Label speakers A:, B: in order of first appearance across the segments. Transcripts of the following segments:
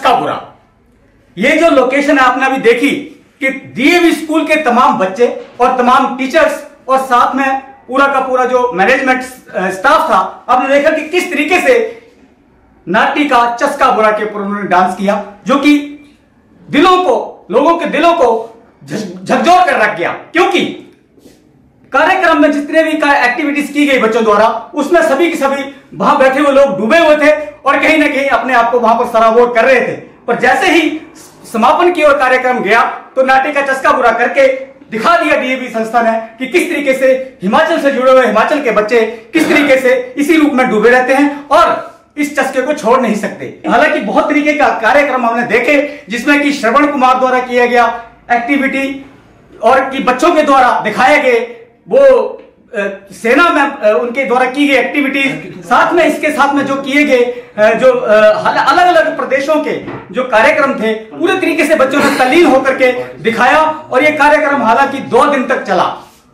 A: चस्का बुरा। ये जो लोकेशन है आपने अभी देखी कि डीएवी स्कूल के तमाम बच्चे और तमाम टीचर्स और साथ में पूरा का पूरा जो मैनेजमेंट स्टाफ था, आपने देखा कि किस तरीके से नाटी का चस्का बुरा के ऊपर उन्होंने डांस किया, जो कि लोगों के दिलों को झकझोर कर रख गया। क्योंकि कार्यक्रम में जितने भी एक्टिविटीज की गई बच्चों द्वारा, उसमें सभी के सभी वहां बैठे हुए लोग डूबे हुए थे और कहीं ना कहीं अपने आप को वहां पर सराबोर कर रहे थे। पर जैसे ही समापन की ओर कार्यक्रम गया तो नाटी का चस्का बुरा करके दिखा दिया डीएवी संस्था ने कि किस तरीके से हिमाचल से जुड़े हुए हिमाचल के बच्चे किस तरीके से इसी रूप में डूबे रहते हैं और इस चस्के को छोड़ नहीं सकते। हालांकि बहुत तरीके का कार्यक्रम हमने देखे, जिसमें कि श्रवण कुमार द्वारा किया गया एक्टिविटी और कि बच्चों के द्वारा दिखाए गए वो सेना में उनके द्वारा की गई एक्टिविटीज, साथ में इसके साथ में जो किए गए जो अलग अलग प्रदेशों के जो कार्यक्रम थे, पूरे तरीके से बच्चों ने तल्लीन होकर के दिखाया। और ये कार्यक्रम हालांकि 2 दिन तक चला।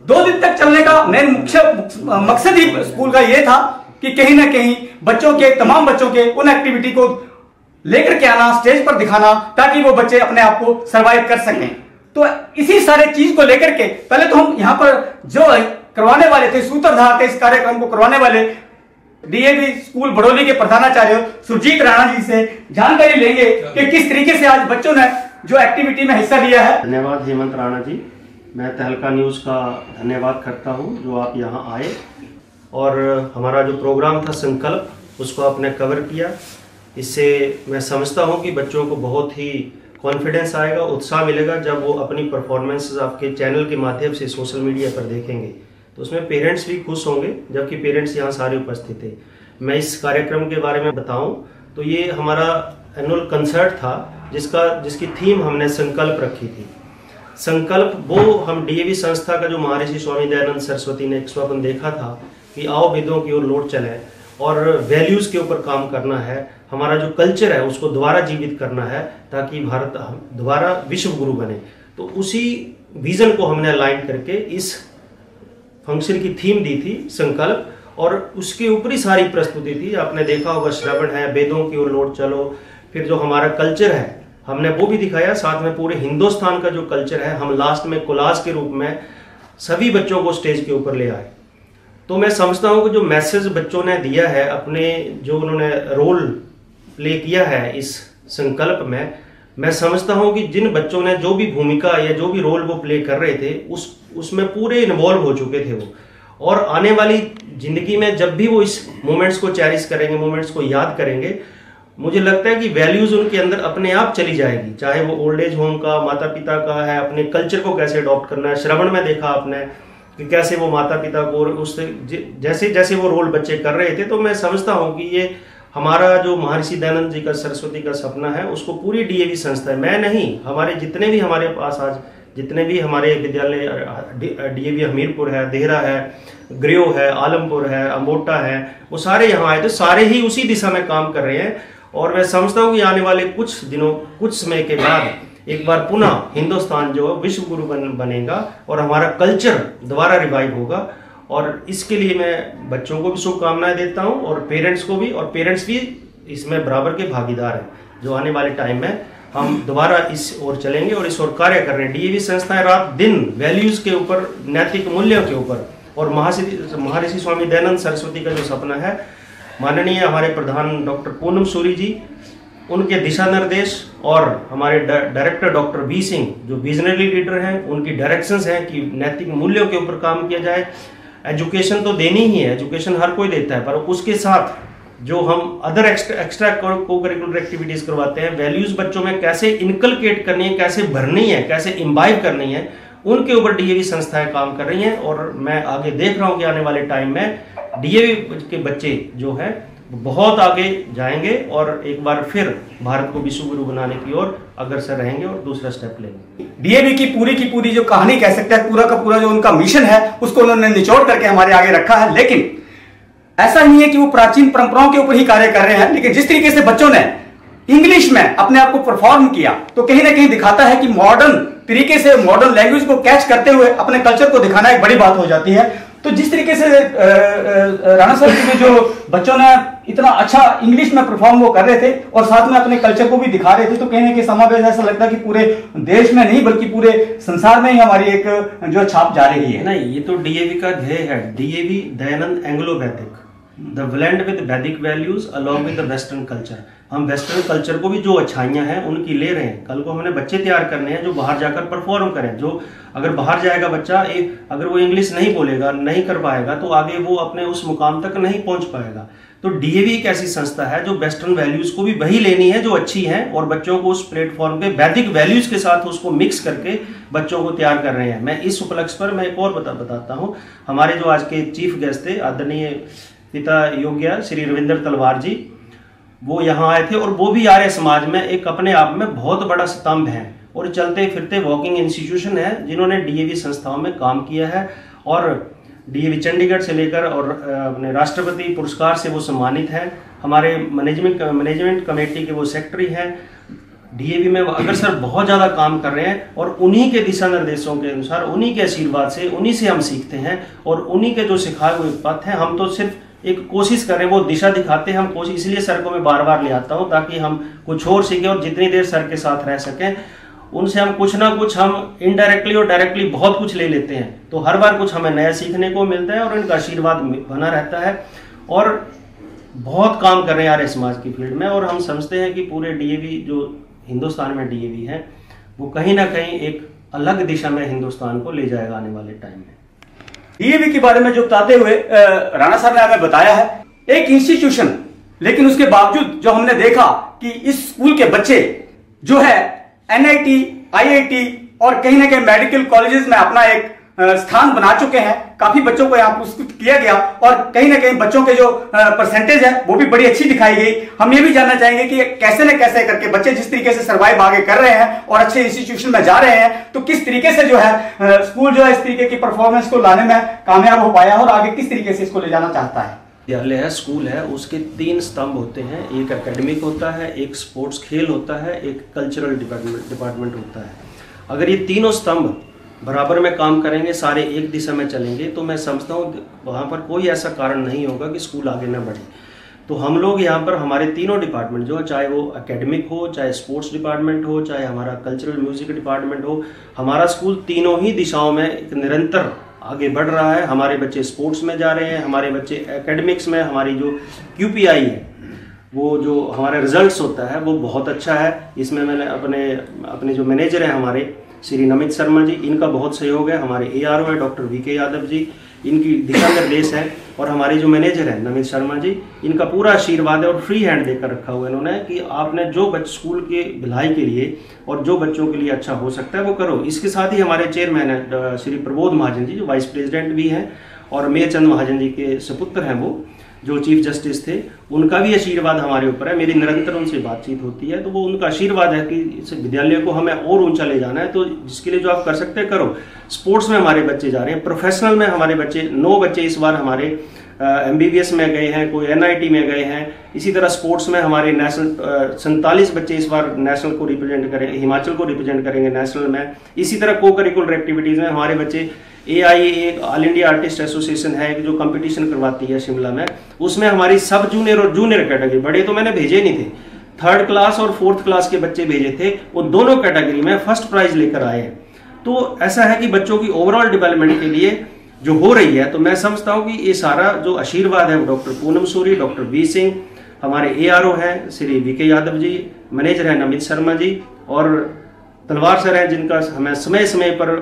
A: 2 दिन तक चलने का मेन मुख्य मकसद ही स्कूल का ये था कि कहीं ना कहीं तमाम बच्चों के उन एक्टिविटी को लेकर के आना, स्टेज पर दिखाना, ताकि वो बच्चे अपने आप को सर्वाइव कर सकें। तो इसी सारे चीज को लेकर के पहले तो हम यहाँ पर जो करवाने वाले थे, सूत्रधार थे इस कार्यक्रम को करवाने वाले, डीएवी स्कूल बड़ौली के प्रधानाचार्य सुरजीत राणा जी से जानकारी लेंगे कि किस तरीके से आज बच्चों ने जो एक्टिविटी में हिस्सा लिया है।
B: धन्यवाद हेमंत राणा जी, मैं तहलका न्यूज का धन्यवाद करता हूं जो आप यहां आए और हमारा जो प्रोग्राम था संकल्प, उसको आपने कवर किया। इससे मैं समझता हूं कि बच्चों को बहुत ही कॉन्फिडेंस आएगा, उत्साह मिलेगा जब वो अपनी परफॉर्मेंसेस आपके चैनल के माध्यम से सोशल मीडिया पर देखेंगे। तो उसमें पेरेंट्स भी खुश होंगे, जबकि पेरेंट्स यहाँ सारे उपस्थित थे। मैं इस कार्यक्रम के बारे में बताऊं तो ये हमारा एनुअल कंसर्ट था जिसकी थीम हमने संकल्प रखी थी। संकल्प वो हम डीएवी संस्था का जो महर्षि स्वामी दयानंद सरस्वती ने एक स्वप्न देखा था कि आओ वेदों की ओर लौट चलें और वैल्यूज के ऊपर काम करना है, हमारा जो कल्चर है उसको दोबारा जीवित करना है ताकि भारत दोबारा विश्व गुरु बने। तो उसी विजन को हमने अलाइन करके इस फंक्शन की थीम दी थी संकल्प, और उसके ऊपर ही सारी प्रस्तुति थी। आपने देखा होगा श्रवण है, वेदों की ओर लौट चलो, फिर जो हमारा कल्चर है हमने वो भी दिखाया, साथ में पूरे हिंदुस्तान का जो कल्चर है हम लास्ट में कोलाज के रूप में सभी बच्चों को स्टेज के ऊपर ले आए। तो मैं समझता हूँ कि जो मैसेज बच्चों ने दिया है, अपने जो उन्होंने रोल प्ले किया है इस संकल्प में, मैं समझता हूँ कि जिन बच्चों ने जो भी भूमिका या जो भी रोल वो प्ले कर रहे थे उसमें पूरे इन्वॉल्व हो चुके थे वो, और आने वाली जिंदगी में जब भी वो इस मोमेंट्स को चेरिश करेंगे, मोमेंट्स को याद करेंगे, मुझे लगता है कि वैल्यूज उनके अंदर अपने आप चली जाएगी। चाहे वो ओल्ड एज होम का, माता पिता का है, अपने कल्चर को कैसे अडॉप्ट करना है। श्रवण में देखा आपने कि कैसे वो माता पिता को उससे जैसे जैसे वो रोल बच्चे कर रहे थे। तो मैं समझता हूँ कि ये हमारा जो महर्षि दयानंद जी का, सरस्वती का सपना है, उसको पूरी डीएवी संस्था है, मैं नहीं, हमारे जितने भी हमारे पास आज जितने भी हमारे विद्यालय डीएवी हमीरपुर है, देहरा है, ग्रियो है, आलमपुर है, अम्बोटा है, वो सारे यहाँ आए थे, सारे ही उसी दिशा में काम कर रहे हैं। और मैं समझता हूँ कि आने वाले कुछ दिनों, कुछ समय के बाद एक बार पुनः हिंदुस्तान जो है विश्व गुरु बनेगा और हमारा कल्चर दोबारा रिवाइव होगा। और इसके लिए मैं बच्चों को भी शुभकामनाएं देता हूं और पेरेंट्स को भी, और पेरेंट्स भी इसमें बराबर के भागीदार हैं, जो आने वाले टाइम में हम दोबारा इस ओर चलेंगे और इस ओर कार्य कर रहे हैं। डीएवी संस्थाएं रात दिन वैल्यूज के ऊपर, नैतिक मूल्यों के ऊपर, और महर्षि स्वामी दयानंद सरस्वती का जो सपना है, माननीय हमारे प्रधान डॉक्टर पूनम सूरी जी, उनके दिशा निर्देश और हमारे डायरेक्टर डॉक्टर बी सिंह जो विजनरी लीडर हैं, उनकी डायरेक्शंस हैं कि नैतिक मूल्यों के ऊपर काम किया जाए। एजुकेशन तो देनी ही है, एजुकेशन हर कोई देता है, पर उसके साथ जो हम अदर एक्स्ट्रा को करिकुलर एक्टिविटीज करवाते हैं, वैल्यूज बच्चों में कैसे इनकलकेट करनी है, कैसे भरनी है, कैसे इम्बाइब करनी है, उनके ऊपर डीएवी संस्थाएं काम कर रही हैं। और मैं आगे देख रहा हूं कि आने वाले टाइम में डीएवी के बच्चे जो है बहुत आगे जाएंगे और एक बार फिर भारत को विश्व गुरु बनाने की ओर अग्रसर रहेंगे और दूसरा स्टेप लेंगे।
A: डीएवी की पूरी जो कहानी कह सकते हैं, पूरा का पूरा जो उनका मिशन है उसको उन्होंने निचोड़ करके हमारे आगे रखा है। लेकिन ऐसा नहीं है कि वो प्राचीन परंपराओं के ऊपर ही कार्य कर रहे हैं, लेकिन जिस तरीके से बच्चों ने इंग्लिश में अपने आप को परफॉर्म किया, तो कहीं ना कहीं दिखाता है कि मॉडर्न तरीके से, मॉडर्न लैंग्वेज को कैच करते हुए अपने कल्चर को दिखाना एक बड़ी बात हो जाती है। तो जिस तरीके से राणा सर जी में जो बच्चों ने इतना अच्छा इंग्लिश में परफॉर्म वो कर रहे थे और साथ में अपने कल्चर को भी दिखा रहे थे, तो कहने के समावेश ऐसा लगता है कि पूरे देश में नहीं बल्कि पूरे संसार में ही हमारी एक जो छाप जा रही है।
B: नहीं, ये तो डीएवी का ध्येय है। डीएवी दयानंद एंग्लो वैदिक, द ब्लेंड विद वैदिक values along with the western culture. हम वेस्टर्न कल्चर को भी जो अच्छाइयाँ हैं उनकी ले रहे हैं। कल को हमने बच्चे तैयार करने हैं जो बाहर जाकर परफॉर्म करें। जो अगर बाहर जाएगा बच्चा, अगर वो इंग्लिश नहीं बोलेगा, नहीं कर पाएगा, तो आगे वो अपने उस मुकाम तक नहीं पहुंच पाएगा। तो डीएवी एक ऐसी संस्था है जो वेस्टर्न वैल्यूज को भी वही लेनी है जो अच्छी है, और बच्चों को उस प्लेटफॉर्म पे वैदिक वैल्यूज के साथ उसको मिक्स करके बच्चों को तैयार कर रहे हैं। मैं इस उपलक्ष्य पर मैं एक और बताता हूँ। हमारे जो आज के चीफ गेस्ट थे, आदरणीय पिता योग्य श्री रविंद्र तलवार जी, वो यहाँ आए थे, और वो भी आर्य समाज में एक अपने आप में बहुत बड़ा स्तंभ है और चलते फिरते वॉकिंग इंस्टीट्यूशन है, जिन्होंने डीएवी संस्थाओं में काम किया है और डीएवी चंडीगढ़ से लेकर और अपने राष्ट्रपति पुरस्कार से वो सम्मानित हैं। हमारे मैनेजमेंट कमेटी के वो सेक्रेटरी हैं। डीएवी में अग्रसर बहुत ज़्यादा काम कर रहे हैं, और उन्हीं के दिशा निर्देशों के अनुसार, उन्हीं के आशीर्वाद से, उन्हीं से हम सीखते हैं, और उन्हीं के जो सिखाए हुए पथ हैं, हम तो सिर्फ एक कोशिश करें, वो दिशा दिखाते हैं। हम कोशिश इसलिए सर को मैं बार बार ले आता हूँ ताकि हम कुछ और सीखें, और जितनी देर सर के साथ रह सकें उनसे हम कुछ ना कुछ, हम इनडायरेक्टली और डायरेक्टली बहुत कुछ ले लेते हैं, तो हर बार कुछ हमें नया सीखने को मिलता है और इनका आशीर्वाद बना रहता है। और बहुत काम कर रहे हैं आर्य समाज की फील्ड में, और हम समझते हैं कि पूरे डीएवी जो हिंदुस्तान में डीएवी है वो कहीं ना कहीं एक अलग दिशा में हिंदुस्तान को ले जाएगा आने वाले टाइम में।
A: डीएवी के बारे में जो बताते हुए राणा सर ने हमें बताया है, एक इंस्टीट्यूशन, लेकिन उसके बावजूद जो हमने देखा कि इस स्कूल के बच्चे जो है एनआईटी, आईआईटी और कहीं ना कहीं मेडिकल कॉलेजेस में अपना एक स्थान बना चुके हैं। काफी बच्चों को यहाँ पुरस्कृत किया गया, और कहीं ना कहीं बच्चों के जो परसेंटेज है वो भी बड़ी अच्छी दिखाई गई। हम ये भी जानना चाहेंगे कि कैसे न कैसे करके बच्चे जिस तरीके से सर्वाइव आगे कर रहे हैं और अच्छे इंस्टीट्यूशन में जा रहे हैं, तो किस तरीके से जो है स्कूल जो है इस तरीके की परफॉर्मेंस को लाने में कामयाब हो पाया है और आगे किस तरीके से इसको ले जाना चाहता है।
B: विद्यालय है, स्कूल है, उसके 3 स्तंभ होते हैं। एक एकेडमिक होता है, एक स्पोर्ट्स खेल होता है, एक कल्चरल डिपार्टमेंट होता है। अगर ये तीनों स्तंभ बराबर में काम करेंगे, सारे एक दिशा में चलेंगे, तो मैं समझता हूँ वहाँ पर कोई ऐसा कारण नहीं होगा कि स्कूल आगे ना बढ़े। तो हम लोग यहाँ पर हमारे तीनों डिपार्टमेंट जो, चाहे वो एकेडमिक हो, चाहे स्पोर्ट्स डिपार्टमेंट हो, चाहे हमारा कल्चरल म्यूजिक डिपार्टमेंट हो, हमारा स्कूल तीनों ही दिशाओं में एक निरंतर आगे बढ़ रहा है। हमारे बच्चे स्पोर्ट्स में जा रहे हैं, हमारे बच्चे एकेडमिक्स में, हमारी जो क्यूपीआई है, वो जो हमारा रिजल्ट्स होता है वो बहुत अच्छा है। इसमें मैंने अपने जो मैनेजर हैं हमारे श्री नमित शर्मा जी, इनका बहुत सहयोग है। हमारे एआरओ है डॉक्टर वीके यादव जी, इनकी दिशा निर्देश है, और हमारे जो मैनेजर हैं नमित शर्मा जी, इनका पूरा आशीर्वाद है और फ्री हैंड देकर रखा हुआ है इन्होंने कि आपने जो स्कूल के भलाई के लिए और जो बच्चों के लिए अच्छा हो सकता है वो करो। इसके साथ ही हमारे चेयरमैन है श्री प्रबोध महाजन जी, जो वाइस प्रेसिडेंट भी हैं, और मेयरचंद महाजन जी के सुपुत्र हैं वो, जो चीफ जस्टिस थे, उनका भी आशीर्वाद हमारे ऊपर है। मेरी निरंतर उनसे बातचीत होती है, तो वो उनका आशीर्वाद है कि इस विद्यालय को हमें और ऊंचा ले जाना है, तो जिसके लिए जो आप कर सकते हैं करो। स्पोर्ट्स में हमारे बच्चे जा रहे हैं, प्रोफेशनल में हमारे बच्चे 9 बच्चे इस बार हमारे एमबीबीएस में गए हैं, कोई एनआईटी में गए हैं। इसी तरह स्पोर्ट्स में हमारे नेशनल 47 बच्चे इस बार नेशनल को रिप्रेजेंट करेंगे, हिमाचल को रिप्रेजेंट करेंगे नेशनल में। इसी तरह को करिकुलर एक्टिविटीज में हमारे बच्चे AIA, all India artist association है जो कंपटीशन करवाती है शिमला में, उसमें हमारी सब जूनियर और जूनियर कैटेगरी, बड़े तो मैंने भेजे नहीं थे, 3rd क्लास और 4th क्लास के बच्चे भेजे थे, वो दोनों कैटेगरी में फर्स्ट प्राइज लेकर आए हैं। तो ऐसा है कि बच्चों की ओवरऑल डेवलपमेंट के लिए जो हो रही है, तो मैं समझता हूँ कि ये सारा जो आशीर्वाद है वो doctor Poonam Suri, doctor B Singh, हमारे ARO हैं श्री वीके यादव जी, मैनेजर है नमित शर्मा जी, और तलवार सर हैं, जिनका हमें समय समय पर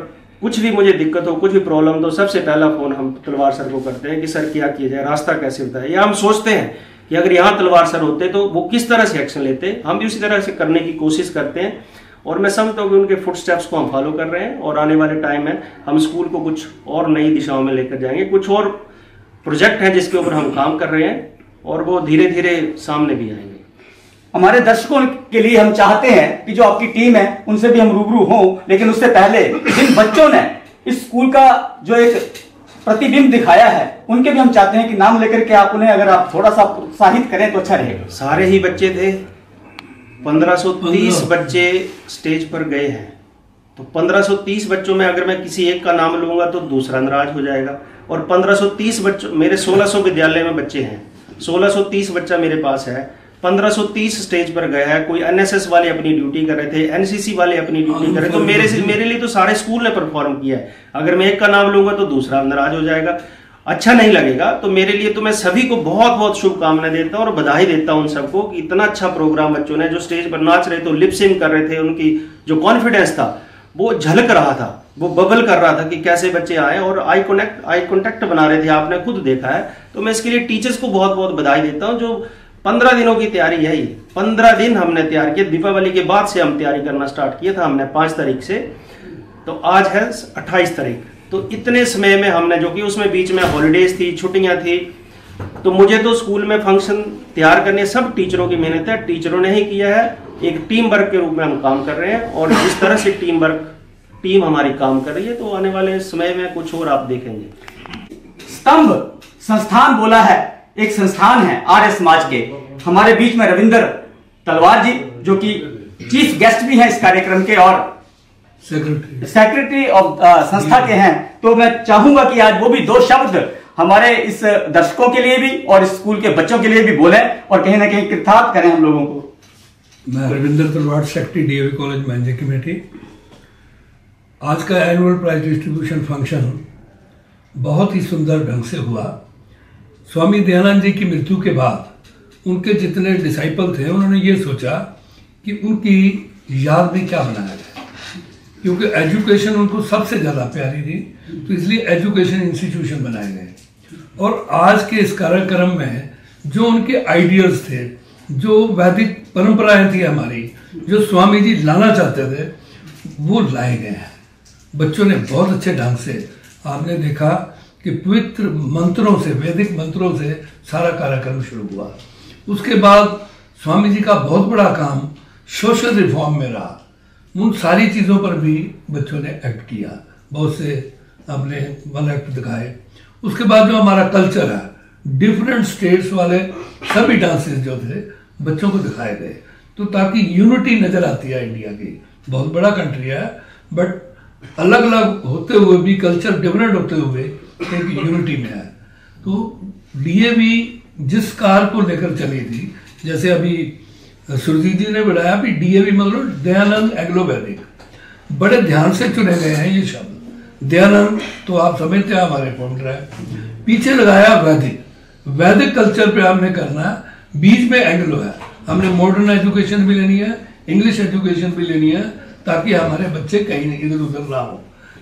B: कुछ भी मुझे दिक्कत हो, कुछ भी प्रॉब्लम तो सबसे पहला फोन हम तलवार सर को करते हैं कि सर क्या किया जाए, रास्ता कैसे होता है। या हम सोचते हैं कि अगर यहाँ तलवार सर होते तो वो किस तरह से एक्शन लेते, हम भी उसी तरह से करने की कोशिश करते हैं। और मैं समझता हूँ कि उनके फुट स्टेप्स को हम फॉलो कर रहे हैं, और आने वाले टाइम में हम स्कूल को कुछ और नई दिशाओं में लेकर जाएंगे। कुछ और प्रोजेक्ट हैं जिसके ऊपर हम काम कर रहे हैं, और वो धीरे धीरे सामने भी आएंगे।
A: हमारे दर्शकों के लिए हम चाहते हैं कि जो आपकी टीम है उनसे भी हम रूबरू हों, लेकिन उससे पहले जिन बच्चों ने इस स्कूल का जो एक प्रतिबिंब दिखाया है उनके भी हम चाहते हैं कि नाम लेकर के आप उन्हें अगर आप थोड़ा सा प्रोत्साहित करें तो अच्छा रहेगा।
B: सारे ही बच्चे थे, 1530 बच्चे स्टेज पर गए हैं, तो 1530 बच्चों में अगर मैं किसी एक का नाम लूंगा तो दूसरा नाराज हो जाएगा। और 1530 बच्चों, मेरे 1600 विद्यालय में बच्चे हैं, 1630 बच्चा मेरे पास है, 1530 स्टेज पर गया है। कोई एनएसएस वाले अपनी ड्यूटी कर रहे थे, एनसीसी वाले अपनी ड्यूटी कर रहे थे, तो मेरे लिए तो सारे स्कूल ने परफॉर्म किया है। अगर मैं एक का नाम लूंगा तो दूसरा नाराज हो जाएगा, अच्छा नहीं लगेगा। तो मेरे लिए तो मैं सभी को बहुत बहुत शुभकामनाएं देता हूं और बधाई देता हूं उन सबको कि इतना अच्छा प्रोग्राम बच्चों ने, जो स्टेज पर नाच रहे थे, लिप सिंक कर रहे थे, उनकी जो कॉन्फिडेंस था वो झलक रहा था, वो बबल कर रहा था कि कैसे बच्चे आए और आई कॉन्टेक्ट बना रहे थे, आपने खुद देखा है। तो मैं इसके लिए टीचर्स को बहुत बहुत बधाई देता हूं। जो 15 दिनों की तैयारी है, ये 15 दिन हमने तैयार किया। दीपावली के बाद से हम तैयारी करना स्टार्ट किया था हमने 5 तारीख से, तो आज है 28 तारीख। तो इतने समय में हमने, जो कि उसमें बीच में हॉलीडेज थी, छुट्टियां थी, तो मुझे तो स्कूल में फंक्शन तैयार करने सब टीचरों की मेहनत है, टीचरों ने ही किया है। एक टीम वर्क के रूप में हम काम कर रहे हैं और जिस तरह से टीम हमारी काम कर रही है, तो आने वाले समय में कुछ और आप देखेंगे।
A: स्तंभ संस्थान बोला है, एक संस्थान है आर्य समाज के। हमारे बीच में रविंद्र तलवार जी, जो कि चीफ गेस्ट भी हैं इस कार्यक्रम के और सेक्रेटरी ऑफ संस्था के हैं। तो मैं चाहूंगा कि आज वो भी 2 शब्द हमारे इस दर्शकों के लिए भी और इस स्कूल के बच्चों के लिए भी बोले और कहीं ना कहीं कृतार्थ करें हम लोगों को।
C: मैं रविंद्र तलवार, secretary DAV college manager committee. आज का एनुअल प्राइज डिस्ट्रीब्यूशन फंक्शन बहुत ही सुंदर ढंग से हुआ। स्वामी दयानंद जी की मृत्यु के बाद उनके जितने डिसाइपल थे, उन्होंने ये सोचा कि उनकी याद में क्या बनाया जाए, क्योंकि एजुकेशन उनको सबसे ज़्यादा प्यारी थी, तो इसलिए एजुकेशन इंस्टीट्यूशन बनाए गए। और आज के इस कार्यक्रम में जो उनके आइडियल्स थे, जो वैदिक परंपराएं थी हमारी, जो स्वामी जी लाना चाहते थे, वो लाए गए हैं। बच्चों ने बहुत अच्छे ढंग से, आपने देखा कि पवित्र मंत्रों से, वैदिक मंत्रों से सारा कार्यक्रम शुरू हुआ। उसके बाद स्वामी जी का बहुत बड़ा काम सोशल रिफॉर्म में रहा। उन सारी चीज़ों पर भी बच्चों ने एक्ट किया, बहुत से आपने 1 एक्ट दिखाए। उसके बाद जो हमारा कल्चर है, डिफरेंट स्टेट्स वाले सभी डांसेस जो थे बच्चों को दिखाए गए, तो ताकि यूनिटी नजर आती है। इंडिया की बहुत बड़ा कंट्री है, बट अलग अलग होते हुए भी, कल्चर डिफरेंट होते हुए एक यूनिटी में है। तो डीएवी जिस कार को लेकर चली थी, जैसे अभी सुरजीत जी ने बताया भी, डीएवी मतलब दयानंद एग्लो वैदिक, बड़े ध्यान से चुने गए हैं ये शब्द। दयानंद तो आप समझते हैं हमारे फाउंडर है, पीछे लगाया वैदिक कल्चर पे हमने करना, बीच में एंग्लो है। हमने मॉडर्न एजुकेशन भी लेनी है, इंग्लिश एजुकेशन भी लेनी है, ताकि हमारे बच्चे कहीं नहीं इधर उधर ना हो,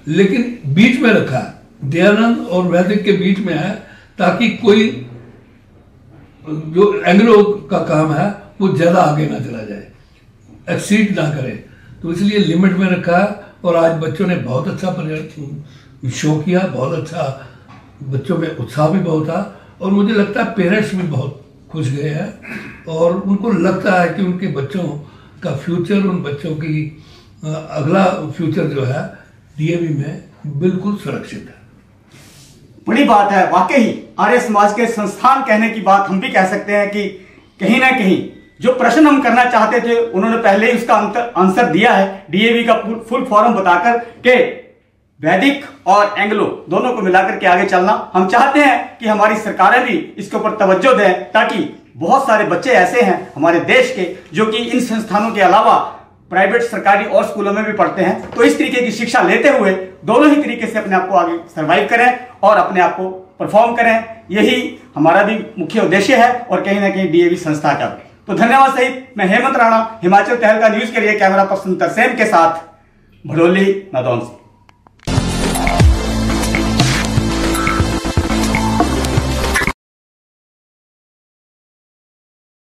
C: लेकिन बीच में रखा है, दयानंद और वैदिक के बीच में है, ताकि कोई जो एंग्लो का काम है वो ज्यादा आगे ना चला जाए, एक्सीड ना करे। तो इसलिए लिमिट में रखा है। और आज बच्चों ने बहुत अच्छा शो किया, बहुत अच्छा, बच्चों में उत्साह भी बहुत था। और मुझे लगता है पेरेंट्स भी बहुत खुश गए हैं और उनको लगता है कि उनके बच्चों का फ्यूचर, उन बच्चों की अगला फ्यूचर जो है डीएवी में बिल्कुल सुरक्षित है।
A: बड़ी बात है, वाकई आर्य समाज के संस्थान कहने की बात हम भी कह सकते हैं कि कहीं ना कहीं जो प्रश्न हम करना चाहते थे उन्होंने पहले ही उसका आंसर दिया है, डीएवी का फुल फॉर्म बताकर के वैदिक और एंग्लो दोनों को मिलाकर के आगे चलना। हम चाहते हैं कि हमारी सरकारें भी इसके ऊपर तवज्जो दें, ताकि बहुत सारे बच्चे ऐसे हैं हमारे देश के जो कि इन संस्थानों के अलावा प्राइवेट, सरकारी और स्कूलों में भी पढ़ते हैं। तो इस तरीके की शिक्षा लेते हुए दोनों ही तरीके से अपने आप को आगे सर्वाइव करें और अपने आप को परफॉर्म करें, यही हमारा भी मुख्य उद्देश्य है और कहीं ना कहीं डीएवी संस्था का। तो धन्यवाद सहित मैं हेमंत राणा, हिमाचल तहलका न्यूज के लिए कैमरा पर्सन तरसेम के साथ भड़ोली, नादौन से।